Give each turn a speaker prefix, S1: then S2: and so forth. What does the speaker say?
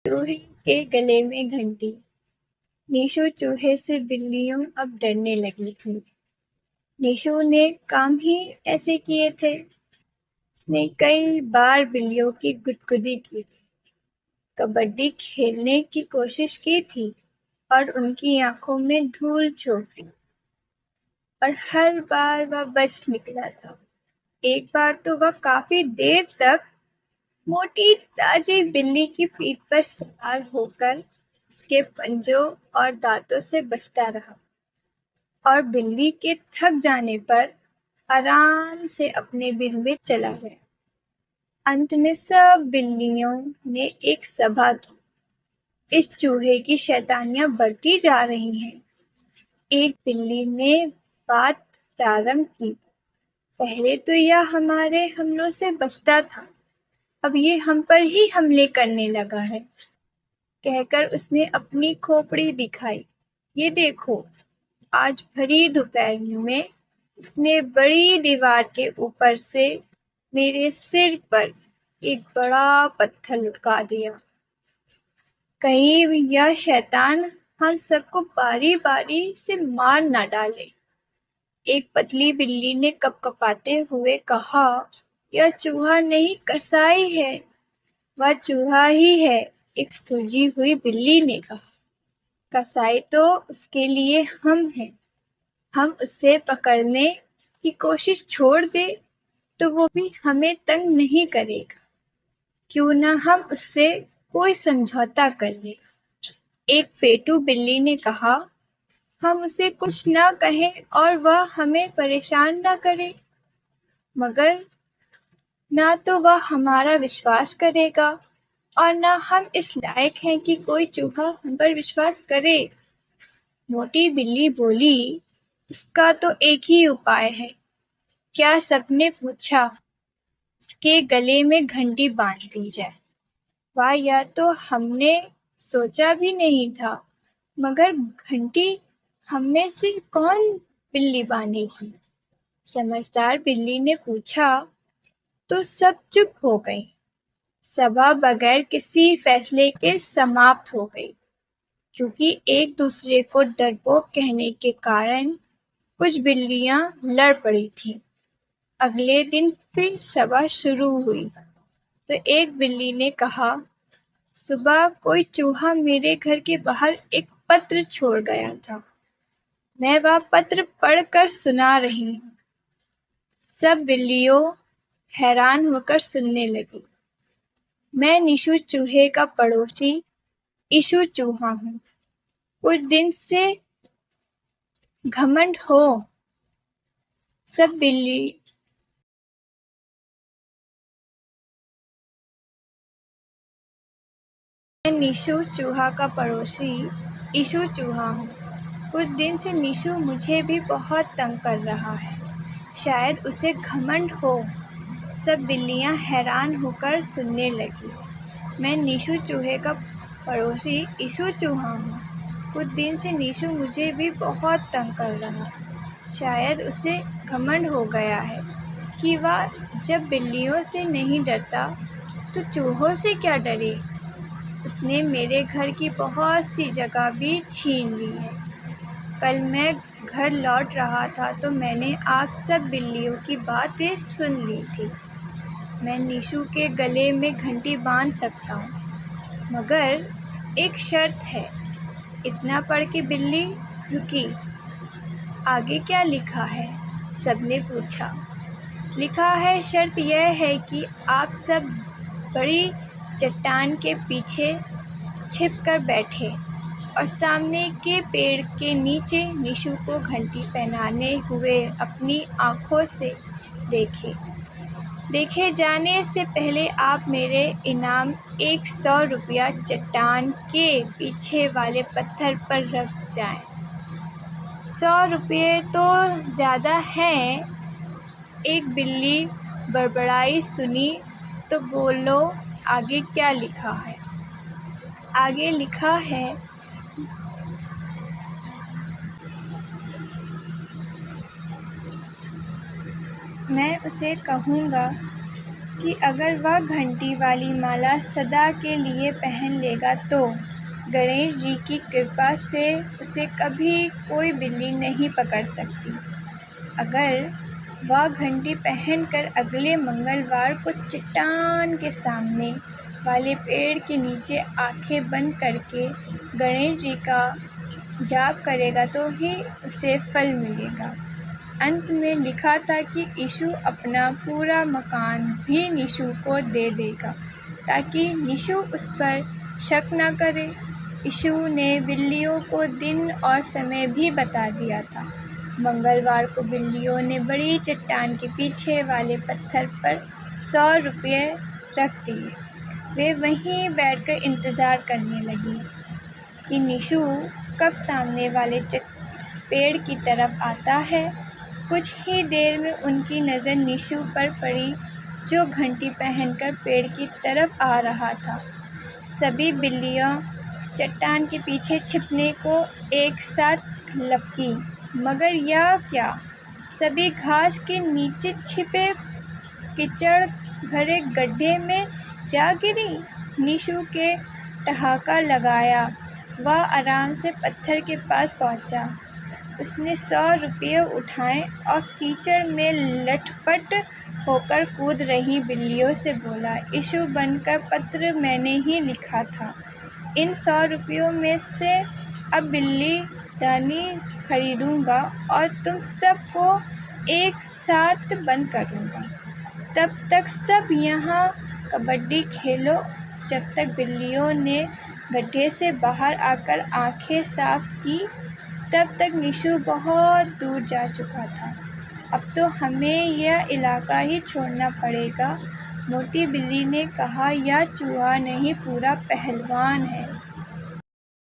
S1: चूहे के गले में घंटी। नीशू चूहे से बिल्लियों अब डरने लगी थी। नीशू ने काम ही ऐसे किए थे। उसने कई बार बिल्लियों की गुदगुदी की थी, कबड्डी खेलने की कोशिश की थी और उनकी आंखों में धूल झोंक दी, और हर बार वह बच निकला था। एक बार तो वह काफी देर तक मोटी ताजी बिल्ली की पीठ पर सवार होकर उसके पंजों और दांतों से बचता रहा, और बिल्ली के थक जाने पर आराम से अपने बिल में चला गया। अंत में सब बिल्लियों ने एक सभा की। इस चूहे की शैतानियां बढ़ती जा रही हैं। एक बिल्ली ने बात प्रारंभ की। पहले तो यह हमारे हमलों से बचता था, अब ये हम पर ही हमले करने लगा है। कहकर उसने अपनी खोपड़ी दिखाई। ये देखो, आज भरी दोपहर में उसने बड़ी दीवार के ऊपर से मेरे सिर पर एक बड़ा पत्थर लुढ़का दिया। कहीं यह शैतान हम सबको बारी बारी से मार न डाले। एक पतली बिल्ली ने कपकपाते हुए कहा, यह चूहा नहीं कसाई है। वह चूहा ही है, एक सूजी हुई बिल्ली ने कहा। कसाई तो उसके लिए हम हैं। हम उसे पकड़ने की कोशिश छोड़ दे तो वो भी हमें तंग नहीं करेगा। क्यों न हम उससे कोई समझौता कर ले। एक पेटू बिल्ली ने कहा, हम उसे कुछ न कहें और वह हमें परेशान न करे, मगर ना तो वह हमारा विश्वास करेगा और ना हम इस लायक हैं कि कोई चूहा हम पर विश्वास करे। मोटी बिल्ली बोली, उसका तो एक ही उपाय है। क्या सबने पूछा? उसके गले में घंटी बांध दी जाए। वाह, यह तो हमने सोचा भी नहीं था, मगर घंटी हम में से कौन बिल्ली बांधेगी? समझदार बिल्ली ने पूछा। तो सब चुप हो गई। सभा बगैर किसी फैसले के समाप्त हो गई, क्योंकि एक दूसरे को डरपोक कहने के कारण कुछ बिल्लियां लड़ पड़ी थीं। अगले दिन फिर सभा शुरू हुई तो एक बिल्ली ने कहा, सुबह कोई चूहा मेरे घर के बाहर एक पत्र छोड़ गया था। मैं वह पत्र पढ़कर सुना रही हूँ। सब बिल्लियों हैरान होकर सुनने लगी। मैं नीशू चूहे का पड़ोसी ईशू चूहा हूँ। कुछ दिन से घमंड हो। सब बिल्ली मैं नीशू चूहा का पड़ोसी ईशू चूहा हूँ। कुछ दिन से नीशू मुझे भी बहुत तंग कर रहा है। शायद उसे घमंड हो। सब बिल्लियाँ हैरान होकर सुनने लगी। मैं नीशू चूहे का पड़ोसी ईशू चूहा हूँ। कुछ दिन से नीशू मुझे भी बहुत तंग कर रहा है। शायद उसे घमंड हो गया है कि वह जब बिल्लियों से नहीं डरता तो चूहों से क्या डरे। उसने मेरे घर की बहुत सी जगह भी छीन ली है। कल मैं घर लौट रहा था तो मैंने आप सब बिल्लियों की बातें सुन ली थी। मैं नीशू के गले में घंटी बांध सकता हूँ, मगर एक शर्त है। इतना पढ़ के बिल्ली रुकी। आगे क्या लिखा है? सबने पूछा। लिखा है, शर्त यह है कि आप सब बड़ी चट्टान के पीछे छिप कर बैठे और सामने के पेड़ के नीचे नीशू को घंटी पहनाने हुए अपनी आँखों से देखे जाने से पहले आप मेरे इनाम 100 रुपया चट्टान के पीछे वाले पत्थर पर रख जाएं। 100 रुपये तो ज़्यादा हैं। एक बिल्ली बड़बड़ाई। सुनी तो बोलो, आगे क्या लिखा है? आगे लिखा है, मैं उसे कहूँगा कि अगर वह घंटी वाली माला सदा के लिए पहन लेगा तो गणेश जी की कृपा से उसे कभी कोई बिल्ली नहीं पकड़ सकती। अगर वह घंटी पहनकर अगले मंगलवार को चट्टान के सामने वाले पेड़ के नीचे आंखें बंद करके गणेश जी का जाप करेगा तो ही उसे फल मिलेगा। अंत में लिखा था कि यीशु अपना पूरा मकान भी निशु को दे देगा ताकि निशु उस पर शक न करे। यीशु ने बिल्लियों को दिन और समय भी बता दिया था। मंगलवार को बिल्लियों ने बड़ी चट्टान के पीछे वाले पत्थर पर 100 रुपये रख दिए। वे वहीं बैठकर इंतज़ार करने लगी कि निशु कब सामने वाले पेड़ की तरफ आता है। कुछ ही देर में उनकी नज़र निशु पर पड़ी जो घंटी पहनकर पेड़ की तरफ आ रहा था। सभी बिल्लियां चट्टान के पीछे छिपने को एक साथ लपकी, मगर यह क्या, सभी घास के नीचे छिपे कीचड़ भरे गड्ढे में जा गिरी। निशु के ठहाका लगाया, वह आराम से पत्थर के पास पहुंचा। उसने 100 रुपये उठाए और कीचड़ में लटपट होकर कूद रही बिल्लियों से बोला, यीशु बनकर पत्र मैंने ही लिखा था। इन 100 रुपयों में से अब बिल्ली दानी खरीदूंगा और तुम सबको एक साथ बंद करूंगा। तब तक सब यहाँ कबड्डी खेलो। जब तक बिल्लियों ने गड्ढे से बाहर आकर आंखें साफ की तब तक निशु बहुत दूर जा चुका था। अब तो हमें यह इलाका ही छोड़ना पड़ेगा। मोटी बिल्ली ने कहा, यह चूहा नहीं पूरा पहलवान है।